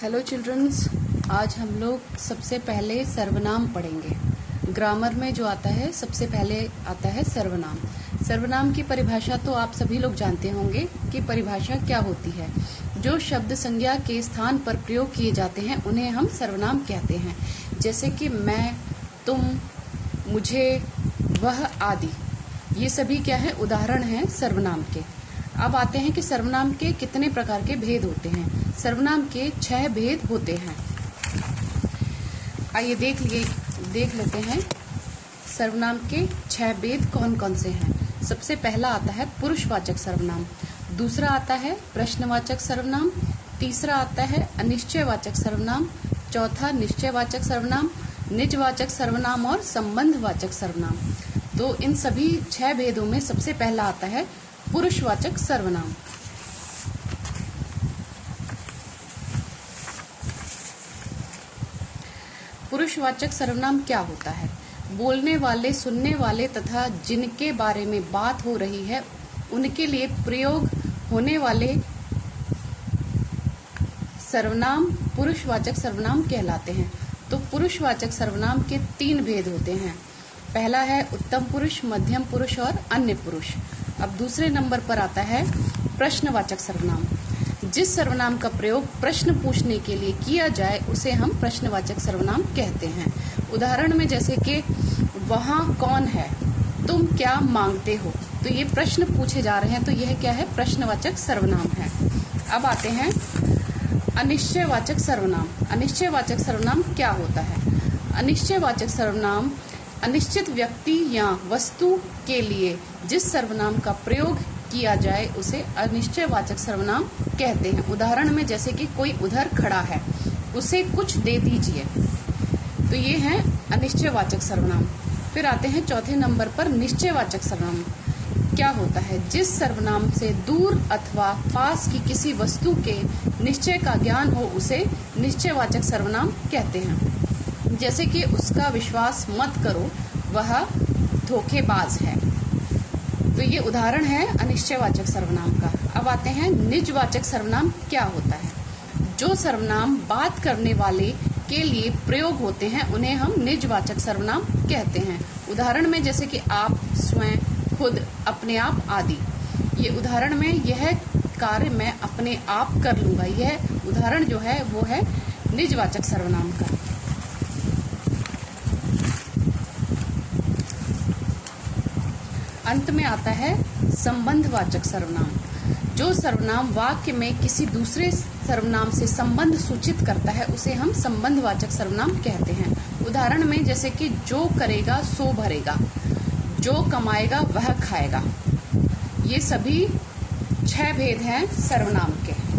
Hello children's, आज हम लोग सबसे पहले सर्वनाम पढ़ेंगे। ग्रामर में जो आता है सबसे पहले आता है सर्वनाम। सर्वनाम की परिभाषा तो आप सभी लोग जानते होंगे कि परिभाषा क्या होती है। जो शब्द संज्ञा के स्थान पर प्रयोग किए जाते हैं उन्हें हम सर्वनाम कहते हैं, जैसे कि मैं, तुम, मुझे, वह आदि। ये सभी क्या है, उदाहरण हैं सर्वनाम के। अब आते हैं कि सर्वनाम के कितने प्रकार के भेद होते हैं। सर्वनाम के 6 भेद होते हैं। आइए देख लेते हैं सर्वनाम के 6 भेद कौन कौन से हैं। सबसे पहला आता है पुरुषवाचक सर्वनाम, दूसरा आता है प्रश्नवाचक सर्वनाम, तीसरा आता है अनिश्चयवाचक सर्वनाम, चौथा निश्चयवाचक सर्वनाम, निजवाचक सर्वनाम और संबंधवाचक सर्वनाम। तो इन सभी 6 भेदों में सबसे पहला आता है पुरुषवाचक सर्वनाम। पुरुषवाचक सर्वनाम क्या होता है? बोलने वाले, सुनने वाले तथा जिनके बारे में बात हो रही है उनके लिए प्रयोग होने वाले सर्वनाम पुरुषवाचक सर्वनाम कहलाते हैं। तो पुरुषवाचक सर्वनाम के 3 भेद होते हैं। पहला है उत्तम पुरुष, मध्यम पुरुष और अन्य पुरुष। अब दूसरे नंबर पर आता है प्रश्नवाचक सर्वनाम। जिस सर्वनाम का प्रयोग प्रश्न पूछने के लिए किया जाए उसे हम प्रश्नवाचक सर्वनाम कहते हैं। उदाहरण में जैसे कि वहाँ कौन है, तुम क्या मांगते हो, तो ये प्रश्न पूछे जा रहे हैं, तो यह क्या है, प्रश्नवाचक सर्वनाम है। अब आते हैं अनिश्चयवाचक सर्वनाम। अनिश्चयवाचक सर्वनाम क्या होता है? अनिश्चयवाचक सर्वनाम अनिश्चित व्यक्ति या वस्तु के लिए जिस सर्वनाम का प्रयोग किया जाए उसे अनिश्चयवाचक सर्वनाम कहते हैं। उदाहरण में जैसे कि कोई उधर खड़ा है, उसे कुछ दे दीजिए, तो ये है अनिश्चयवाचक सर्वनाम। फिर आते हैं चौथे नंबर पर निश्चयवाचक सर्वनाम। क्या होता है? जिस सर्वनाम से दूर अथवा पास की किसी वस्तु के निश्चय का ज्ञान हो उसे निश्चयवाचक सर्वनाम कहते हैं। जैसे कि उसका विश्वास मत करो, वह धोखेबाज है। तो ये उदाहरण है अनिश्चयवाचक सर्वनाम का। अब आते हैं निजवाचक सर्वनाम क्या होता है? जो सर्वनाम बात करने वाले के लिए प्रयोग होते हैं उन्हें हम निजवाचक सर्वनाम कहते हैं। उदाहरण में जैसे कि आप, स्वयं, खुद, अपने आप आदि। ये उदाहरण में यह कार्य मैं अपने आप कर लूंगा, यह उदाहरण जो है वो है निजवाचक सर्वनाम का। अंत में आता है संबंधवाचक सर्वनाम। जो सर्वनाम वाक्य में किसी दूसरे सर्वनाम से संबंध सूचित करता है उसे हम संबंधवाचक सर्वनाम कहते हैं। उदाहरण में जैसे कि जो करेगा सो भरेगा, जो कमाएगा वह खाएगा। ये सभी 6 भेद हैं सर्वनाम के।